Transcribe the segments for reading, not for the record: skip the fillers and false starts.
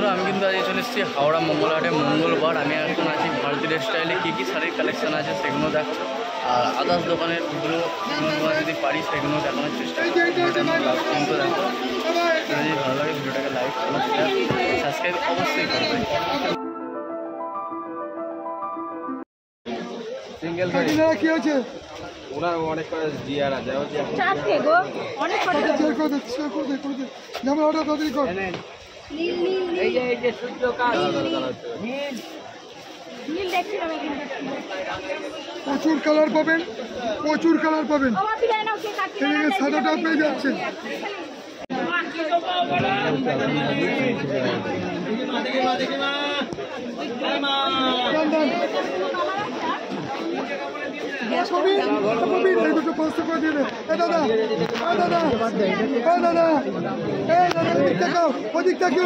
বন্ধুরা আমি কিন্তু আজ চলে এসেছি হাওড়া মঙ্গলহাটে মঙ্গলবার। আমি এখন আছি ভারতী টেক্সটাইলে কী শাড়ির কালেকশন আছে সেগুলো দেখো, আর আদার্স দোকানের পুরো তোমরা যদি পারি সেগুলো দেখানোর চেষ্টা করি। কিন্তু দেখো যদি ভালো লাগে ভিডিওটাকে লাইক সাবস্ক্রাইব অবশ্যই করবে। সিঙ্গেল কি আছে ওনার অনেক জিআর আছে চারটে গো অনেক ফটো চেক করে দিচ্ছি করে দে যেমন অর্ডার তাড়াতাড়ি কর। নীল নীল এই যে সূর্যকাল নীল নীল দেখছিলাম এখানে প্রচুর কালার পাবেন বাবা পিলাই নাও কে কাটি না সাদাটা পেয়ে যাচ্ছেন। দুটো পোস্ট করে দিবে দাদা ওদিক থেকেও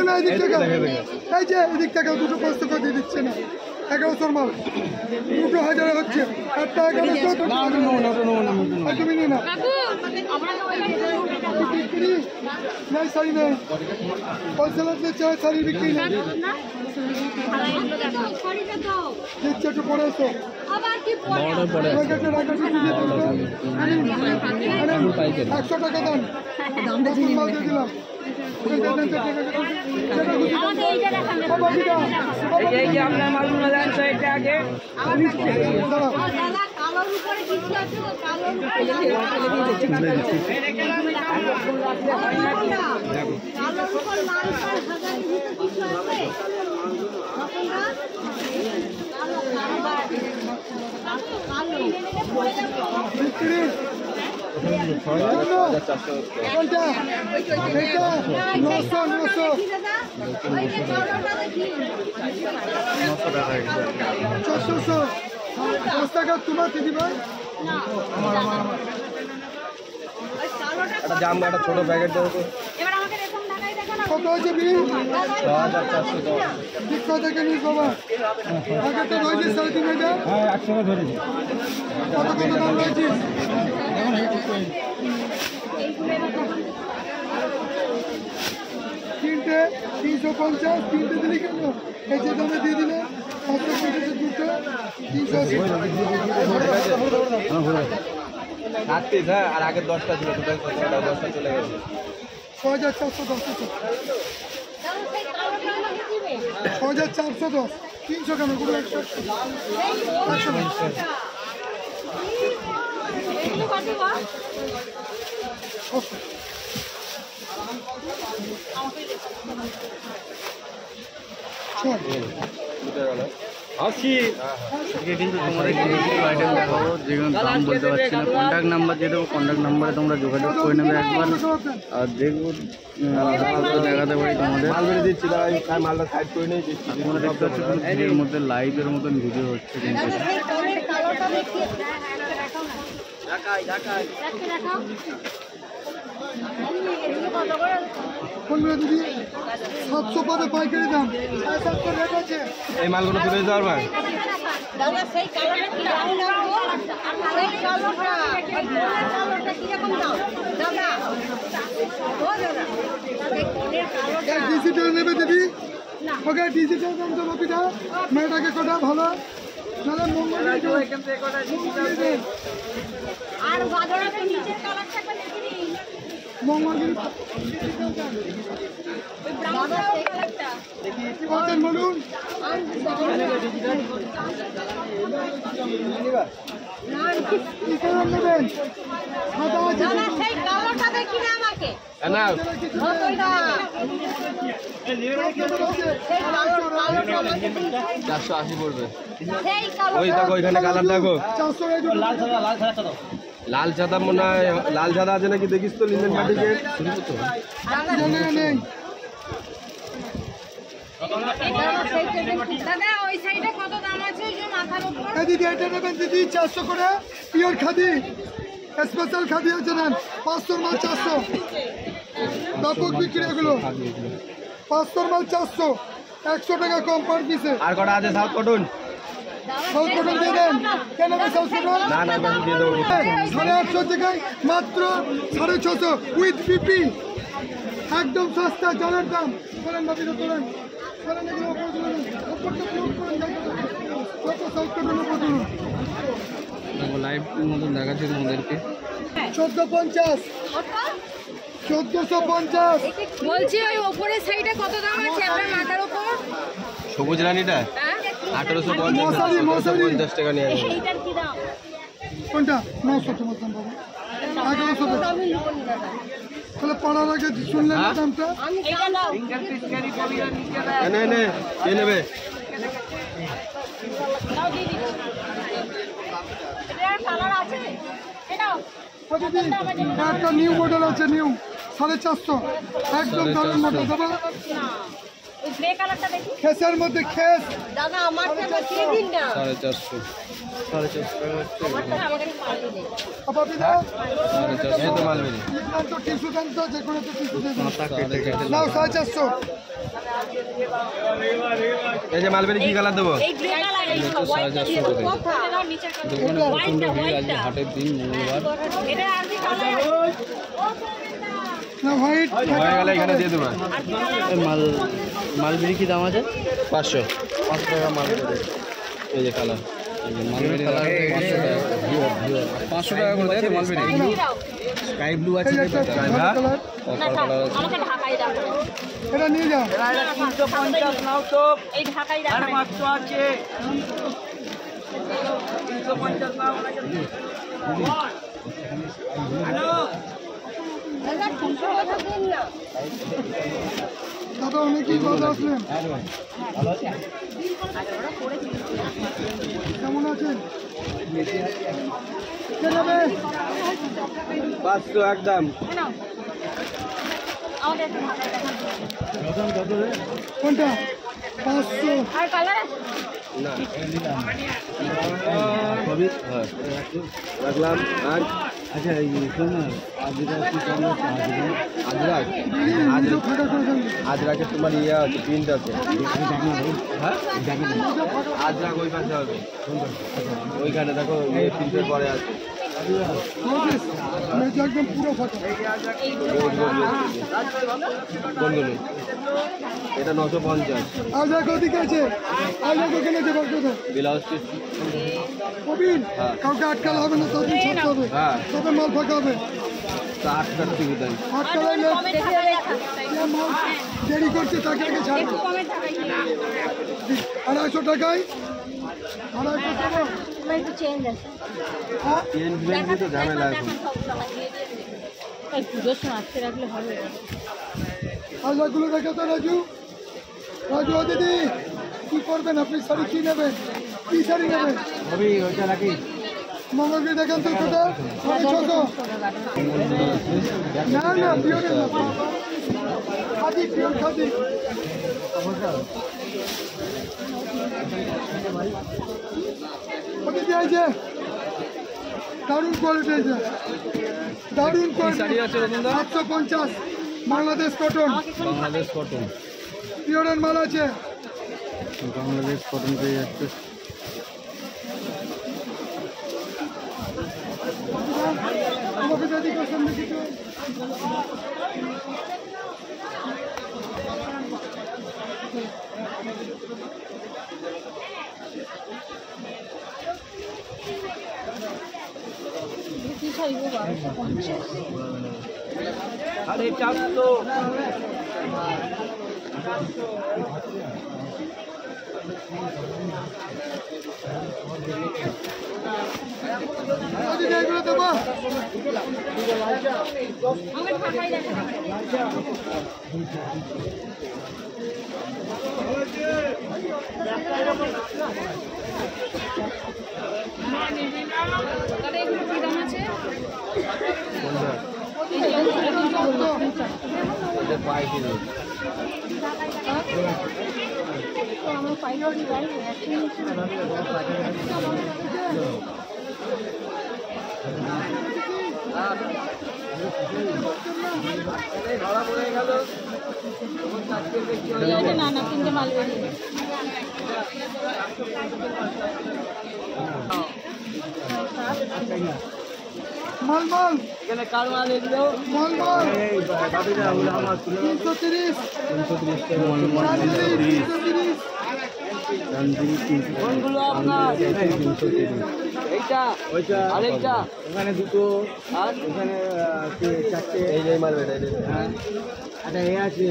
না এদিক থেকে এই যে এদিক থেকে দুটো পোস্ট করে দিয়ে দিচ্ছে না 1100 মাল 2000 হচ্ছে একটা 1100 তুমি নিয়ে না नहीं सही नहीं होलसेलर में चाहे सारी बिक्री नहीं देखते तो पड़े तो একশো টাকা দাম মাল দিয়ে দিলাম। আপনার মালগুলো দেন সাইডে আগে তোমার দিদি ভাই জাম একটা ছোট প্যাকেট দেবো কত হয়েছে বিল 6410 কত থেকে নিস বাবা প্যাকেটটা রয়েছে 3500 হ্যাঁ 100 টাকা ধরেছি কত কত দাম রয়েছে তিনটে 350 তিনটে দিলি কেন এই যে দামে দিয়ে দিলে 750 দুটো 380 হ্যাঁ আর আগে 10টা ছিল টোটাল 10টা চলে গেছে 6410 6410 300 কেন পুরো 100 কিন্তু তোমাদের কিছু আইটেম দেখাবো যেগুলো দাম বলতে পারছি না। কন্ট্যাক্ট নাম্বার দিয়ে দেবো, কন্ট্যাক্ট নাম্বারে তোমরা যোগাযোগ করে নেবে একবার। আর দেখবো দেখাতে পারি তোমাদের মাল দিচ্ছি মালটা সাইড করে নিয়ে তোমরা দেখতে পাচ্ছ ভিডিওর মধ্যে লাইভের মতন ভিডিও হচ্ছে কিন্তু দিদি 700 পাবে পাইকারি দাম 700 রেট আছে এই মালগুলো তুলে দিতে পারবেন দাদা সেই কালারটা কি দাম সেই কালারটা কি রকম দাম দাদা ও দাদা এই কোনের কালারটা ডিজিটাল নেবে দিদি না ওকে ডিজিটাল দাম তো বাপিটা মেয়েটাকে কোটা ভালো নালে মঙ্গল এখান থেকে কোটা ডিজিটাল দে আর বাজারে নিচের কালার থাকবে দেখি মঙ্গলগিরি ওই ব্রাউন কালারটা দেখি কি বলছেন বলুন না কি কালার নেবেন সাদা আছে না সেই কালারটা দেখি না আমাকে না ওইটা এই নির্মাণ সেই কালার 480 পড়বে সেই কালার ওই দেখো ওইখানে কালার দেখো 400 লাল সাদা দাও লাল সাদা মনে হয় লাল সাদা আছে নাকি দেখিস তো লিনেন মাটিকে দিদি এটা নেবেন দিদি 400 করে পিওর খাদি স্পেশাল খাদি আছে নেন 500 মাল 400 ব্যাপক বিক্রি এগুলো 500 মাল 400 100 টাকা কম পার পিসে। আর কটা আছে সাউথ কটন সাউথ কটন দিয়ে দেন কেন সাউথ কটন না না আমি দিয়ে দেবো 850 টাকায় মাত্র 650 উইথ পিপি একদম সস্তা জলের দাম করেন না বিরো করেন করেন এগুলো উপরে তুলুন উপরটা ক্লোজ করেন কত সাউথ করবেন উপরে তুলুন লাইভ মতন দেখাচ্ছে তোমাদেরকে 1450 1450 বলছি ওই উপরের সাইডে কত দাম আছে আপনার মাথার উপর সবুজ রানীটা 1850 টাকা নিয়ে এইটার কি দাম কোনটা 900 তোমার দাম বাবা 1100 তাহলে পড়ার আগে শুনলেন না দামটা এটা দাও এনে এনে কে নেবে দাও দিয়ে দিচ্ছি এটার কালার আছে এটাও একটা নিউ মডেল আছে নিউ 450 একদম দারুণ মডেল দাদা ওই গ্রে কালারটা দেখি খেসের মধ্যে খেস দাদা আমারটা তো দিয়ে দিন না 450 আমাকে পাল্টে দে বাবা দাও এই তো মালবেরি তো টিস্যু দেন তো যে কোনো তো টিস্যু দেন নাও 450 এই যে মালবেরি কি কালার দেবো এই গ্রে কালার এই হোয়াইটটা দিয়ে দাও কথা নিচের হোয়াইটটা হাটের দিন মঙ্গলবার এটা আর কি কালার না হোয়াইট হয়ে গেলে এখানে দিয়ে দেবো মালবেরি কি দাম আছে 500 টাকা মালবেরি এই যে কালার মালবেরি 500 টাকা করে দেয় মালবেরি স্কাই ব্লু আছে আমাকে ঢাকাই দাও এটা নিয়ে যাও এটা 350 নাও তো এই ঢাকাই দাও 500 আছে 350 নাও হ্যালো দাদা 200 কথা দিন না দাদা অনেকেই ভালো আসলেন কেমন আছেন কে নেবে 500 একদম আমাদের ঢাকাই দাও কোনটা 500 আর কালার আছে না সবই হ্যাঁ রাখলাম আর আচ্ছা এই আজরাক ফাঁকা করে দেন আজরাকের তোমার ইয়ে আছে প্রিন্ট আছে হ্যাঁ আজরাক ওই পাশে হবে ওইখানে দেখো প্রিন্টের পরে আছে মেজ একদম পুরো ফাঁকা কোনগুলো এটা 950 আজ এক ওদিকে আছে আজ এক ওখানে যে বাক্য ব্লাউজ কবিন কাউকে আটকালে হবে না ততদিন ছাড়তে হবে হ্যাঁ। তবে মাল ফাঁকা হবে 8 টাকা টিকিট দেন আটকালে কমে ঢাকাই রাখা মাল দেরি করছে তাকে আগে ছাড়বে একটু কমে ঢাকাই 250 টাকায় 250 টাকা আমার একটু চেঞ্জ আছে হ্যাঁ চেঞ্জ বেঞ্জ তো ঝামেলা এখন এই পুজোর সময় আজকে রাখলে হবে আলনাগুলো রেখে তো রাজু রাজু ও দিদি কি করবেন আপনি শাড়ি কি নেবেন কি শাড়ি নেবেন আমি ওইটা রাখি মঙ্গলগিরি দেখেন তো কোথা 650 না না পিওর না খাদি পিওর খাদি ওদিকে এই যে দারুণ কোয়ালিটি আছে দারুণ quality 750 Bangladesh cotton Bangladesh cotton পিওরের মাল আছে বাংলাদেশ কটন পেয়ে যাচ্ছে আমাকে দিদি সামনে কিছু আরে 400 দিদি এগুলো দেবো আমার ঢাকাই রাখা তাহলে এগুলো কি দাম আছে এটা পাই কিলো আমার পাইলট গাড়ি না না তিনটে মাল বেরিয়ে মাল মাল এখানে কার মাল এগুলো মাল মাল এই বাবিরা ওগুলো আমার 330 330 টাকা মাল 330 কোনগুলো আপনার 330 এইটা ওইটা আরেকটা ওখানে দুটো আর ওখানে চারটে এই যে মাল বেটা হ্যাঁ আচ্ছা এই আছে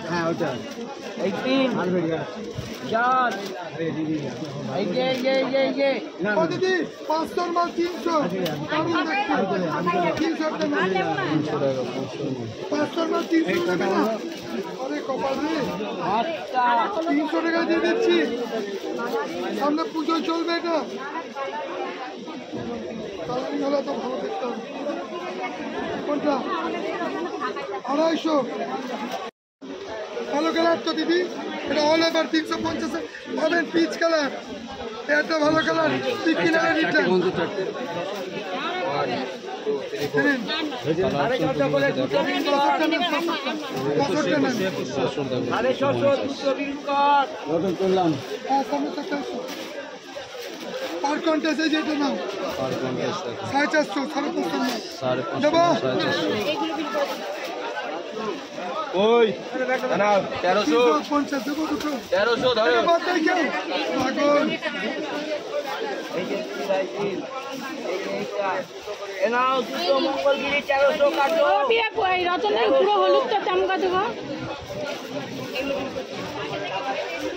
হ্যাঁ ওটা এই তিন মাল বেটা চার আরে দিদি এই যে না ও দিদি 500 মাল 300 কারণ দেখতে 300 টাকা 500 মাল 300 টাকা না আরে কপাল রে আটটা 300 টাকা দিয়ে দিচ্ছি সামনে পুজো চলবে এটা কালারিং হলে তো ভালো দেখতে হবে কোনটা 250 ভালো কালার তো দিদি এটা অল ওভার 350 পাবেন পিচ কালার এটা ভালো কালার ঠিক কিনারে নিতে আরে চকলে দুটো বিল কর আরে 600 দুটো বিল কর কত করলাম পার কন্টেস্ট এই যেটা নাও 450 550 দেবো ওই না 1300 50 দেবো দুটো 1300 ধরো বাদ দেয় কেউ পাগল এনাও দুটো মঙ্গলগিরি 1300 কাটো ও বিয়া কই রতনের পুরো হলুদটা চামকা দেবো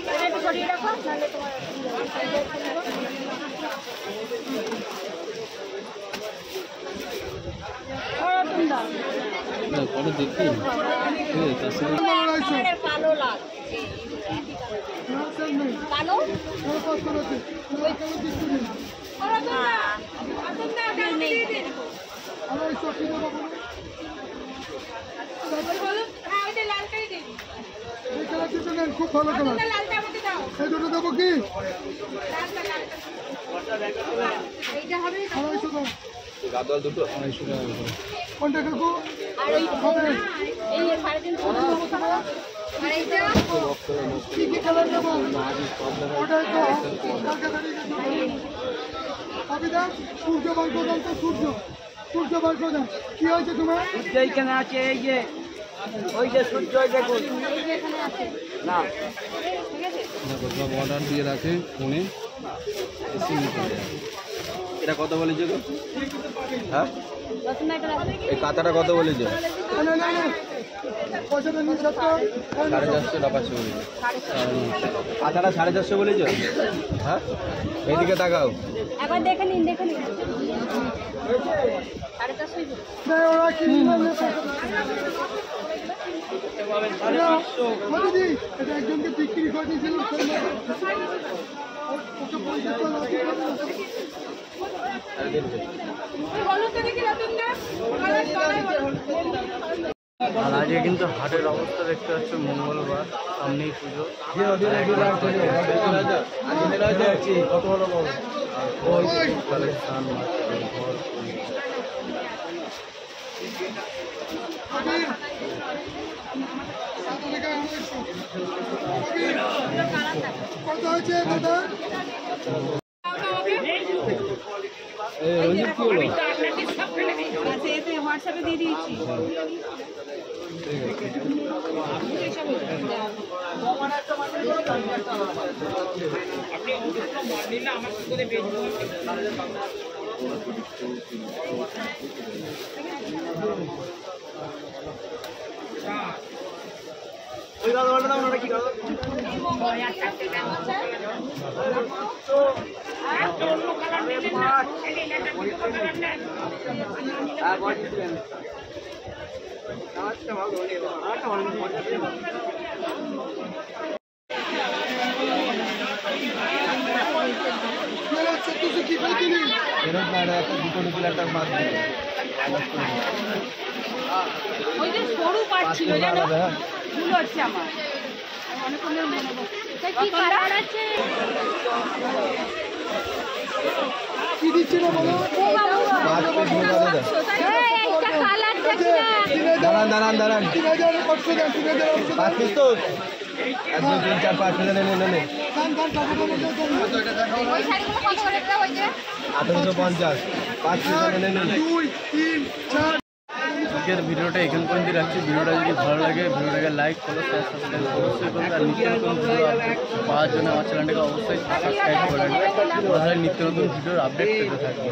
এটা একটু সরিয়ে রাখো নাহলে তোমার ও রতন দা পরে দেখি তার সঙ্গে কালো লাল কালো খুব ভালো কালার এই দুটো দেবো কি 250 দাও গাদল দুটো 250 টাকা করে। কোনটা কাকু আর এই 350 আর এইটা কি কি কালার দেবো ওটাই তো কবিতা সূর্য বার করলাম তো সূর্য বার করলাম কি হয়েছে তোমার এইখানে আছে এই যে ওই যে সূর্য দেখুন না দেখো সব অর্ডার দিয়ে রাখে ফোনে এসে নিতে যায়। এটা কত বলেছে গো হ্যাঁ রতন একটা এই কাতাটা কত বলেছে না না না পয়সাটা নিয়ে সব 450 টাকা বলেছে কাতাটা 450 বলেছে হ্যাঁ এইদিকে তাকাও একবার দেখে নিন 450 ওরা কি দিদি এটা একজনকে বিক্রি করে দিয়েছিলাম ওকে পয়সা তো আর আজকে কিন্তু হাটের অবস্থা দেখতে পাচ্ছ মঙ্গলবার সামনেই পুজো কত হলো বলো কালেকশন কত হয়েছে দাদা এই রঞ্জিত কি হলো হোয়াটসঅ্যাপে দিয়ে দিয়েছি ওই দাদা দাও না কি দাদা কি পাইছিলি ফেরত না একটা দুটো রুপির একটা মাছ দিবে ওই যে সরু পাট ছিল জানো হ্যাঁ ভুল হচ্ছে আমার অনেক মনে কি কালার আছে কি দিচ্ছি না বলো একটা কালার দাঁড়ান 3000 3000 800 দেন 3000 5 পিস তো 1 2 3 4 5 নে নে ওই শাড়িগুলো কত করে দেওয়া হয়েছে? 1850 5 নে 2 3 4 আজকের ভিডিওটা এখান পর্যন্ত রাখছি। ভিডিওটা যদি ভালো লাগে ভিডিওটাকে লাইক করো, শেয়ার সাবস্ক্রাইব অবশ্যই করবে। আর নিত্য নতুন ভিডিও আপডেট পাওয়ার জন্য আমার চ্যানেলটাকে অবশ্যই সাবস্ক্রাইব করে রাখবে। তাহলে নিত্য নতুন ভিডিওর আপডেট পেতে থাকবে।